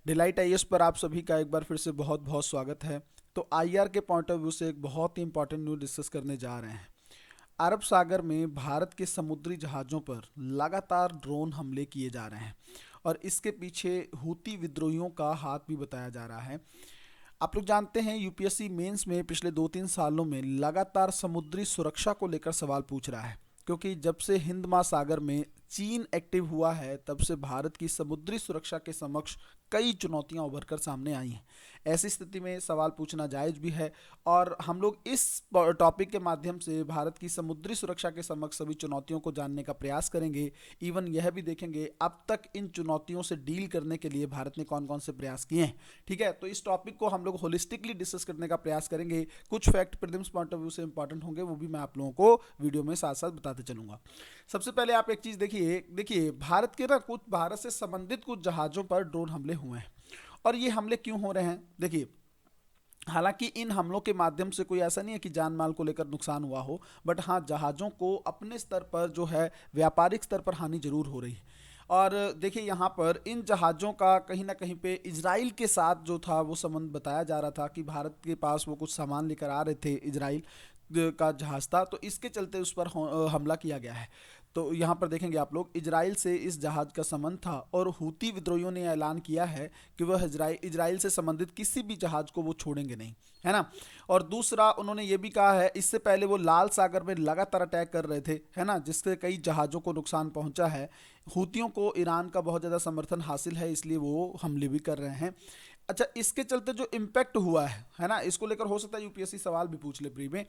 Delight IAS पर आप सभी का एक बार फिर से बहुत बहुत स्वागत है। तो आईआर के पॉइंट ऑफ व्यू से एक बहुत ही इंपॉर्टेंट न्यूज़ डिस्कस करने जा रहे हैं। अरब सागर में भारत के समुद्री जहाज़ों पर लगातार ड्रोन हमले किए जा रहे हैं और इसके पीछे हूती विद्रोहियों का हाथ भी बताया जा रहा है। आप लोग जानते हैं यूपीएससी मेंस में पिछले 2-3 सालों में लगातार समुद्री सुरक्षा को लेकर सवाल पूछ रहा है, क्योंकि जब से हिंद महासागर में चीन एक्टिव हुआ है तब से भारत की समुद्री सुरक्षा के समक्ष कई चुनौतियां उभर कर सामने आई हैं। ऐसी स्थिति में सवाल पूछना जायज़ भी है और हम लोग इस टॉपिक के माध्यम से भारत की समुद्री सुरक्षा के समक्ष सभी चुनौतियों को जानने का प्रयास करेंगे। इवन यह भी देखेंगे अब तक इन चुनौतियों से डील करने के लिए भारत ने कौन कौन से प्रयास किए हैं। ठीक है, तो इस टॉपिक को हम लोग होलिस्टिकली डिस्कस करने का प्रयास करेंगे। कुछ fact prelims point of view से इंपॉर्टेंट होंगे, वो भी मैं आप लोगों को वीडियो में साथ साथ बताते चलूंगा। सबसे पहले आप एक चीज़ देखिए भारत के ना कुछ भारत से संबंधित कुछ जहाज़ों पर ड्रोन हमले हुए हैं। और ये हमले क्यों हो रहे हैं? देखिए, हालांकि इन हमलों के माध्यम से कोई ऐसा नहीं है कि जान माल को लेकर नुकसान हुआ हो, बट हाँ, जहाज़ों को अपने स्तर पर जो है व्यापारिक स्तर पर हानि जरूर हो रही है। और देखिए, यहाँ पर इन जहाज़ों का कहीं ना कहीं पे इजराइल के साथ जो था वो संबंध बताया जा रहा था कि भारत के पास वो कुछ सामान लेकर आ रहे थे, इजराइल का जहाज़ था, तो इसके चलते उस पर हमला किया गया है। तो यहाँ पर देखेंगे आप लोग, इजराइल से इस जहाज़ का संबंध था और हूती विद्रोहियों ने ऐलान किया है कि वह इजराइल से संबंधित किसी भी जहाज़ को वो छोड़ेंगे नहीं, है ना। और दूसरा, उन्होंने ये भी कहा है, इससे पहले वो लाल सागर में लगातार अटैक कर रहे थे, है ना, जिससे कई जहाज़ों को नुकसान पहुंचा है। हूतियों को ईरान का बहुत ज़्यादा समर्थन हासिल है, इसलिए वो हमले भी कर रहे हैं। अच्छा, इसके चलते जो इम्पैक्ट हुआ है ना, इसको लेकर हो सकता है यूपीएससी सवाल भी पूछ ले प्री में।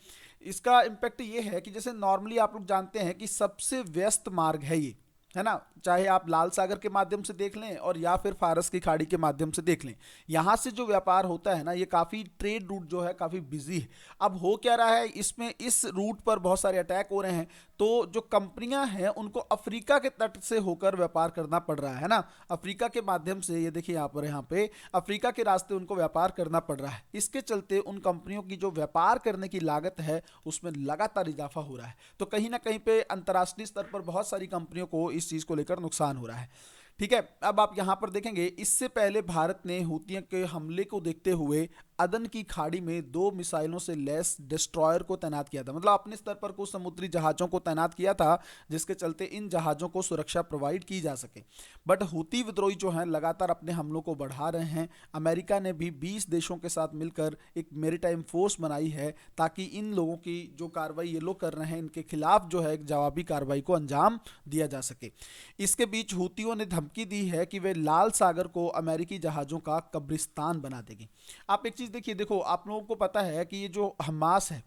इसका इम्पैक्ट ये है कि जैसे नॉर्मली आप लोग जानते हैं कि सबसे व्यस्त मार्ग है ये, है ना, चाहे आप लाल सागर के माध्यम से देख लें और या फिर फारस की खाड़ी के माध्यम से देख लें, यहाँ से जो व्यापार होता है ना, ये काफ़ी ट्रेड रूट जो है काफ़ी बिजी है। अब हो क्या रहा है, इसमें इस रूट पर बहुत सारे अटैक हो रहे हैं, तो जो कंपनियां हैं उनको अफ्रीका के तट से होकर व्यापार करना पड़ रहा है ना। अफ्रीका के माध्यम से, ये देखिए यहाँ पे अफ्रीका के रास्ते उनको व्यापार करना पड़ रहा है। इसके चलते उन कंपनियों की जो व्यापार करने की लागत है उसमें लगातार इजाफा हो रहा है। तो कहीं ना कहीं पे अंतर्राष्ट्रीय स्तर पर बहुत सारी कंपनियों को इस चीज़ को लेकर नुकसान हो रहा है। ठीक है, अब आप यहां पर देखेंगे, इससे पहले भारत ने हूतियों के हमले को देखते हुए अदन की खाड़ी में 2 मिसाइलों से लैस डिस्ट्रॉयर को तैनात किया था। मतलब अपने स्तर पर कुछ समुद्री जहाज़ों को तैनात किया था, जिसके चलते इन जहाज़ों को सुरक्षा प्रोवाइड की जा सके। बट हूती विद्रोही जो हैं लगातार अपने हमलों को बढ़ा रहे हैं। अमेरिका ने भी 20 देशों के साथ मिलकर एक मेरीटाइम फोर्स बनाई है, ताकि इन लोगों की जो कार्रवाई ये लोग कर रहे हैं, इनके खिलाफ जो है एक जवाबी कार्रवाई को अंजाम दिया जा सके। इसके बीच हूतियों ने धमकी दी है कि वे लाल सागर को अमेरिकी जहाज़ों का कब्रिस्तान बना देगी। आप एक चीज़ देखिए, देखो, आप लोगों को पता है कि ये जो हमास है,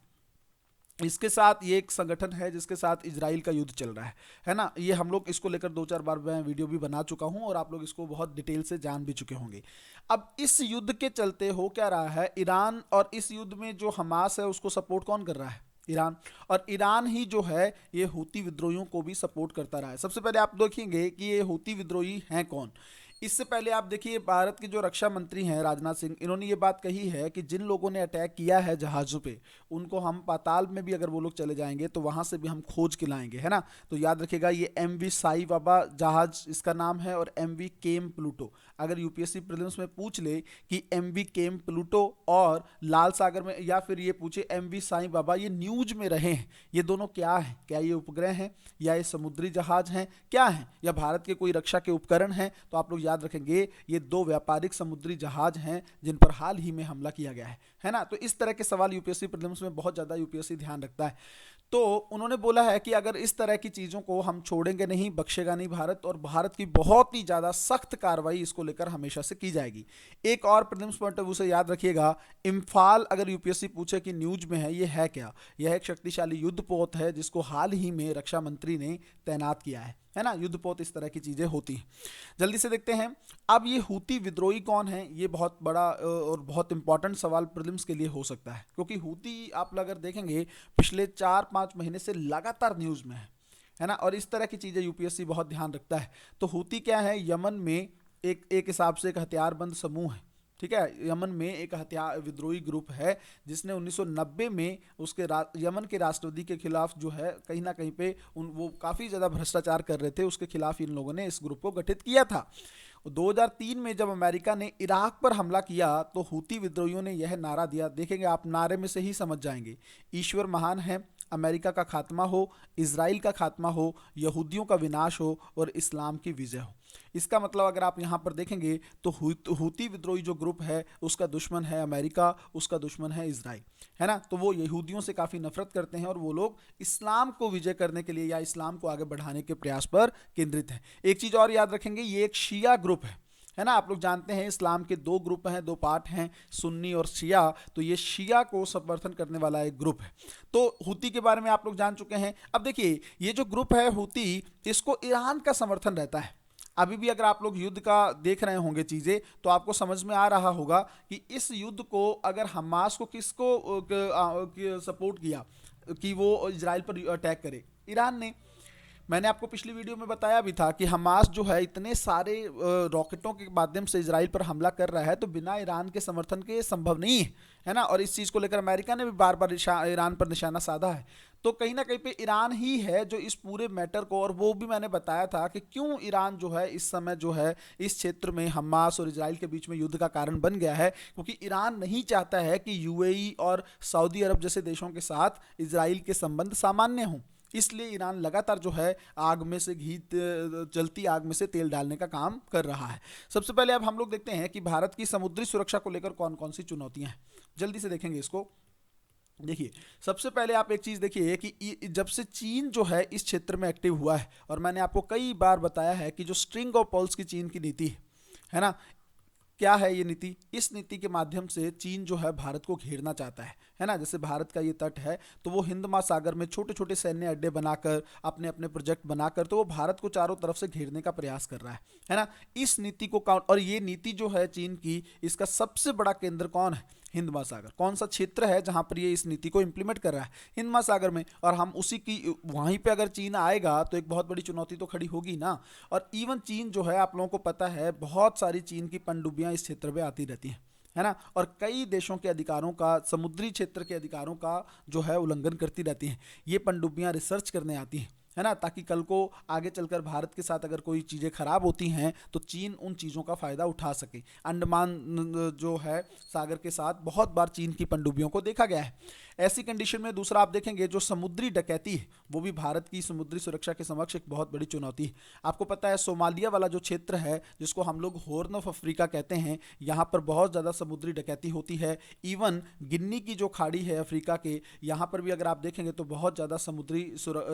इसके साथ ये एक संगठन है जिसके साथ इजराइल का युद्ध चल रहा है ना। ये हम लोग इसको लेकर 2-4 बार मैं वीडियो भी बना चुका हूं और आप लोग इसको बहुत डिटेल से जान भी चुके होंगे। अब इस युद्ध के चलते हो क्या रहा है, ईरान, और इस युद्ध में जो हमास है उसको सपोर्ट कौन कर रहा है? ईरान। और ईरान ही जो है ये हूती विद्रोहियों को भी सपोर्ट करता रहा है। सबसे पहले आप देखेंगे कि ये हूती विद्रोही हैं कौन। इससे पहले आप देखिए, भारत के जो रक्षा मंत्री हैं राजनाथ सिंह, इन्होंने ये बात कही है कि जिन लोगों ने अटैक किया है जहाज़ों पे, उनको हम पाताल में भी अगर वो लोग चले जाएंगे तो वहाँ से भी हम खोज के लाएंगे, है ना। तो याद रखिएगा, ये MV साई बाबा जहाज़ इसका नाम है और MV केम प्लूटो। अगर यूपीएससी प्रीलिम्स में पूछ ले कि MV केम प्लूटो और लाल सागर में, या फिर ये पूछे MV साई बाबा, ये न्यूज में रहे हैं, ये दोनों क्या हैं? क्या ये उपग्रह हैं, या ये समुद्री जहाज़ हैं, क्या हैं, या भारत के कोई रक्षा के उपकरण हैं? तो आप लोग याद रखेंगे, ये 2 व्यापारिक समुद्री जहाज हैं जिन पर हाल ही में हमला किया गया है ना। तो इस तरह के सवाल यूपीएससी प्रीलिम्स में बहुत ज्यादा यूपीएससी ध्यान रखता है। तो उन्होंने बोला है कि अगर इस तरह की चीजों को हम छोड़ेंगे नहीं, बख्शेगा नहीं भारत, और भारत की बहुत ही ज्यादा सख्त कार्रवाई इसको लेकर हमेशा से की जाएगी। एक और प्रीलिम्स पॉइंट ऑफ व्यू से याद रखिएगा, इम्फाल अगर यूपीएससी पूछे कि न्यूज में है, ये है क्या? यह एक शक्तिशाली युद्धपोत है जिसको हाल ही में रक्षा मंत्री ने तैनात किया है ना। युद्धपोत, इस तरह की चीजें होती हैं। जल्दी से देखते हैं, अब ये हूती विद्रोही कौन है? ये बहुत बड़ा और बहुत इंपॉर्टेंट सवाल प्रीलिम्स के लिए हो सकता है, क्योंकि हूती आप अगर देखेंगे पिछले 4-5 महीने से लगातार न्यूज में है ना। और इस तरह की चीजें यूपीएससी बहुत ध्यान रखता है। तो हूती क्या है? यमन में एक हिसाब से एक हथियारबंद समूह है। ठीक है, यमन में एक हथियार विद्रोही ग्रुप है जिसने 1990 में उसके यमन के राष्ट्रपति के खिलाफ जो है कहीं ना कहीं पे वो काफ़ी ज़्यादा भ्रष्टाचार कर रहे थे, उसके खिलाफ इन लोगों ने इस ग्रुप को गठित किया था। 2003 में जब अमेरिका ने इराक पर हमला किया तो हूती विद्रोहियों ने यह नारा दिया, देखेंगे आप नारे में से ही समझ जाएंगे, ईश्वर महान है, अमेरिका का खात्मा हो, इजराइल का खात्मा हो, यहूदियों का विनाश हो और इस्लाम की विजय हो। इसका मतलब अगर आप यहाँ पर देखेंगे तो हूती विद्रोही जो ग्रुप है उसका दुश्मन है अमेरिका, उसका दुश्मन है इजराइल, है ना। तो वो यहूदियों से काफ़ी नफरत करते हैं और वो लोग इस्लाम को विजय करने के लिए या इस्लाम को आगे बढ़ाने के प्रयास पर केंद्रित हैं। एक चीज़ और याद रखेंगे, ये एक शिया ग्रुप है ना। आप लोग जानते हैं इस्लाम के दो ग्रुप हैं, दो पार्ट हैं, सुन्नी और शिया। तो ये शिया को समर्थन करने वाला एक ग्रुप है। तो हूती के बारे में आप लोग जान चुके हैं। अब देखिए ये जो ग्रुप है हूती, इसको ईरान का समर्थन रहता है। अभी भी अगर आप लोग युद्ध का देख रहे होंगे चीज़ें तो आपको समझ में आ रहा होगा कि इस युद्ध को अगर हमास को किसको सपोर्ट किया कि वो इजराइल पर अटैक करे, ईरान ने। मैंने आपको पिछली वीडियो में बताया भी था कि हमास जो है इतने सारे रॉकेटों के माध्यम से इजराइल पर हमला कर रहा है तो बिना ईरान के समर्थन के संभव नहीं है ना। और इस चीज़ को लेकर अमेरिका ने भी बार बार ईरान पर निशाना साधा है। तो कहीं ना कहीं पे ईरान ही है जो इस पूरे मैटर को, और वो भी मैंने बताया था कि क्यों ईरान जो है इस समय जो है इस क्षेत्र में हमास और इजराइल के बीच में युद्ध का कारण बन गया है, क्योंकि ईरान नहीं चाहता है कि यूएई और सऊदी अरब जैसे देशों के साथ इजराइल के संबंध सामान्य हों। इसलिए ईरान लगातार जो है आग में से घी, जलती आग में से तेल डालने का काम कर रहा है। सबसे पहले अब हम लोग देखते हैं कि भारत की समुद्री सुरक्षा को लेकर कौन कौन सी चुनौतियां हैं, जल्दी से देखेंगे इसको। देखिए सबसे पहले आप एक चीज़ देखिए कि जब से चीन जो है इस क्षेत्र में एक्टिव हुआ है, और मैंने आपको कई बार बताया है कि जो स्ट्रिंग ऑफ पर्ल्स की चीन की नीति है ना, क्या है ये नीति। इस नीति के माध्यम से चीन जो है भारत को घेरना चाहता है ना। जैसे भारत का ये तट है तो वो हिंद महासागर में छोटे छोटे सैन्य अड्डे बनाकर अपने अपने प्रोजेक्ट बनाकर तो वो भारत को चारों तरफ से घेरने का प्रयास कर रहा है ना। इस नीति को काउंट, और ये नीति जो है चीन की, इसका सबसे बड़ा केंद्र कौन है, हिंद महासागर। कौन सा क्षेत्र है जहां पर ये इस नीति को इंप्लीमेंट कर रहा है, हिंद महासागर में। और हम उसी की वहीं पे अगर चीन आएगा तो एक बहुत बड़ी चुनौती तो खड़ी होगी ना। और इवन चीन जो है आप लोगों को पता है बहुत सारी चीन की पनडुब्बियां इस क्षेत्र में आती रहती हैं, है ना। और कई देशों के अधिकारों का, समुद्री क्षेत्र के अधिकारों का जो है उल्लंघन करती रहती हैं। ये पनडुब्बियां रिसर्च करने आती हैं, है ना, ताकि कल को आगे चलकर भारत के साथ अगर कोई चीज़ें खराब होती हैं तो चीन उन चीज़ों का फ़ायदा उठा सके। अंडमान जो है सागर के साथ बहुत बार चीन की पनडुब्बियों को देखा गया है। ऐसी कंडीशन में दूसरा आप देखेंगे जो समुद्री डकैती है वो भी भारत की समुद्री सुरक्षा के समक्ष एक बहुत बड़ी चुनौती है। आपको पता है सोमालिया वाला जो क्षेत्र है जिसको हम लोग हॉर्न ऑफ अफ्रीका कहते हैं, यहाँ पर बहुत ज़्यादा समुद्री डकैती होती है। इवन गिन्नी की जो खाड़ी है अफ्रीका के, यहाँ पर भी अगर आप देखेंगे तो बहुत ज़्यादा समुद्री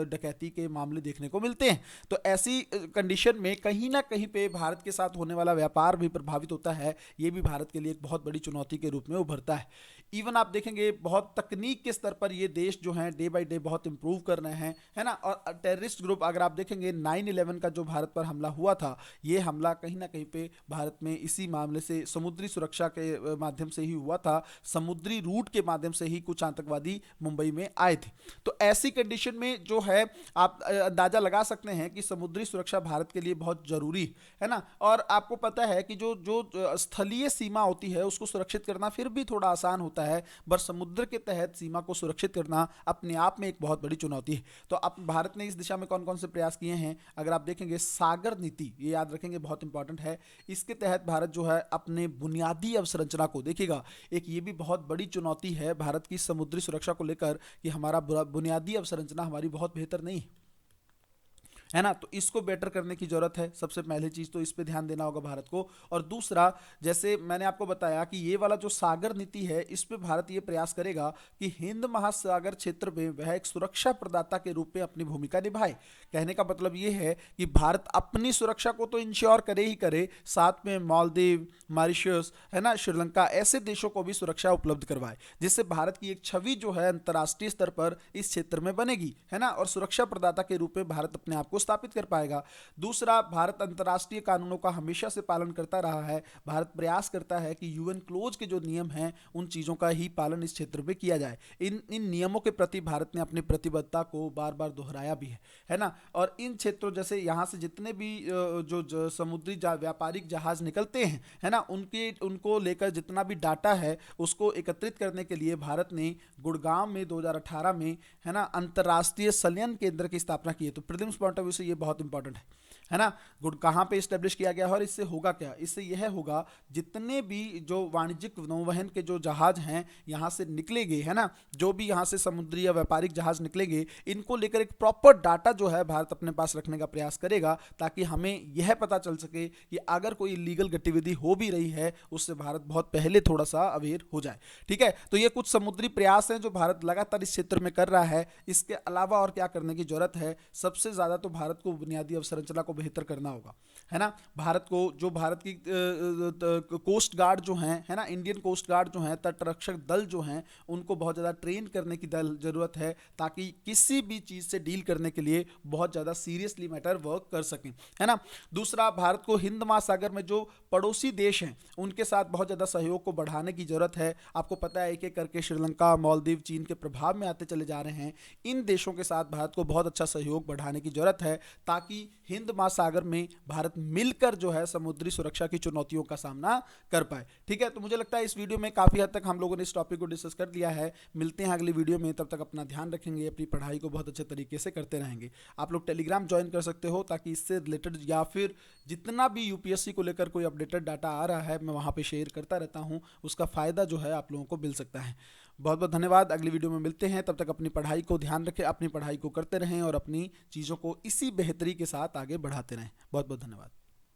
डकैती के मामले देखने को मिलते हैं। तो ऐसी कंडीशन में कहीं ना कहीं पे भारत के साथ होने वाला व्यापार भी प्रभावित होता है। ये भी भारत के लिए एक बहुत बड़ी चुनौती के रूप में उभरता है। इवन आप देखेंगे बहुत तकनीक के स्तर पर ये देश जो हैं डे बाय डे बहुत इंप्रूव कर रहे हैं, है ना। और टेररिस्ट ग्रुप अगर आप देखेंगे 9/11 का जो भारत पर हमला हुआ था, ये हमला कहीं ना कहीं पे भारत में इसी मामले से समुद्री सुरक्षा के माध्यम से ही हुआ था। समुद्री रूट के माध्यम से ही कुछ आतंकवादी मुंबई में आए थे। तो ऐसी कंडीशन में जो है आप अंदाजा लगा सकते हैं कि समुद्री सुरक्षा भारत के लिए बहुत जरूरी है ना। और आपको पता है कि जो जो स्थलीय सीमा होती है उसको सुरक्षित करना फिर भी थोड़ा आसान होता है, पर समुद्र के तहत सीमा को सुरक्षित करना अपने आप में एक बहुत बड़ी चुनौती है। तो अब भारत ने इस दिशा में कौन कौन से प्रयास किए हैं, अगर आप देखेंगे सागर नीति, ये याद रखेंगे बहुत इंपॉर्टेंट है। इसके तहत भारत जो है अपने बुनियादी अवसंरचना को देखिएगा, एक ये भी बहुत बड़ी चुनौती है भारत की समुद्री सुरक्षा को लेकर कि हमारा बुनियादी अवसंरचना हमारी बहुत बेहतर नहीं है ना। तो इसको बेटर करने की जरूरत है। सबसे पहली चीज तो इस पे ध्यान देना होगा भारत को। और दूसरा, जैसे मैंने आपको बताया कि ये वाला जो सागर नीति है इस पे भारत ये प्रयास करेगा कि हिंद महासागर क्षेत्र में वह एक सुरक्षा प्रदाता के रूप में अपनी भूमिका निभाए। कहने का मतलब ये है कि भारत अपनी सुरक्षा को तो इंश्योर करे ही करे, साथ में मालदीव, मॉरिशस, है ना, श्रीलंका, ऐसे देशों को भी सुरक्षा उपलब्ध करवाए, जिससे भारत की एक छवि जो है अंतर्राष्ट्रीय स्तर पर इस क्षेत्र में बनेगी, है ना। और सुरक्षा प्रदाता के रूप में भारत अपने आप को स्थापित कर पाएगा। दूसरा, भारत अंतर्राष्ट्रीय कानूनों का हमेशा से पालन करता रहा है। भारत प्रयास करता है कि यूएन क्लोज के जो नियम हैं उन चीजों का ही पालन इस क्षेत्र में किया जाए। इन इन नियमों के प्रति भारत ने अपनी प्रतिबद्धता को बार बार दोहराया भी है ना। और इन क्षेत्रों जैसे यहाँ से जितने भी जो समुद्री व्यापारिक जहाज निकलते हैं, है ना, उनको लेकर जितना भी डाटा है उसको एकत्रित करने के लिए भारत ने गुड़गांव में 2018 में, है ना, अंतर्राष्ट्रीय संलयन केंद्र की स्थापना की है। तो प्रीलिम्स पॉइंट ऑफ व्यू से ये बहुत इंपॉर्टेंट है ना। गुड कहाँ पे इस्टेब्लिश किया गया है और इससे होगा क्या, इससे यह होगा जितने भी जो वाणिज्यिक नौवहन के जो जहाज हैं यहाँ से निकलेंगे, है ना, जो भी यहाँ से समुद्री या व्यापारिक जहाज निकलेंगे, इनको लेकर एक प्रॉपर डाटा जो है भारत अपने पास रखने का प्रयास करेगा, ताकि हमें यह पता चल सके कि अगर कोई इलीगल गतिविधि हो भी रही है उससे भारत बहुत पहले थोड़ा सा अवेयर हो जाए। ठीक है, तो ये कुछ समुद्री प्रयास हैं जो भारत लगातार इस क्षेत्र में कर रहा है। इसके अलावा और क्या करने की जरूरत है, सबसे ज्यादा तो भारत को बुनियादी अवसंरचना को बेहतर करना होगा, है ना। भारत को जो भारत की कोस्ट गार्ड जो हैं, है ना, इंडियन कोस्ट गार्ड जो हैं, तटरक्षक दल जो हैं, उनको बहुत ज़्यादा ट्रेन करने की ज़रूरत है, ताकि किसी भी चीज़ से डील करने के लिए बहुत ज़्यादा सीरियसली मैटर वर्क कर सकें, है ना। दूसरा, भारत को हिंद महासागर में जो पड़ोसी देश हैं उनके साथ बहुत ज़्यादा सहयोग को बढ़ाने की ज़रूरत है। आपको पता है एक एक करके श्रीलंका, मालदीव, चीन के प्रभाव में आते चले जा रहे हैं। इन देशों के साथ भारत को बहुत अच्छा सहयोग बढ़ाने की ज़रूरत है, ताकि हिंद महासागर में भारत मिलकर जो है समुद्री सुरक्षा की चुनौतियों का सामना कर पाए। ठीक है, तो मुझे लगता है इस वीडियो में काफ़ी हद तक हम लोगों ने इस टॉपिक को डिस्कस कर लिया है। मिलते हैं अगली वीडियो में, तब तक अपना ध्यान रखेंगे, अपनी पढ़ाई को बहुत अच्छे तरीके से करते रहेंगे। आप लोग टेलीग्राम ज्वाइन कर सकते हो, ताकि इससे रिलेटेड या फिर जितना भी यूपीएससी को लेकर कोई अपडेटेड डाटा आ रहा है मैं वहाँ पे शेयर करता रहता हूँ, उसका फ़ायदा जो है आप लोगों को मिल सकता है। बहुत बहुत धन्यवाद, अगली वीडियो में मिलते हैं, तब तक अपनी पढ़ाई को ध्यान रखें, अपनी पढ़ाई को करते रहें और अपनी चीज़ों को इसी बेहतरी के साथ आगे बढ़ाते रहें। बहुत बहुत धन्यवाद।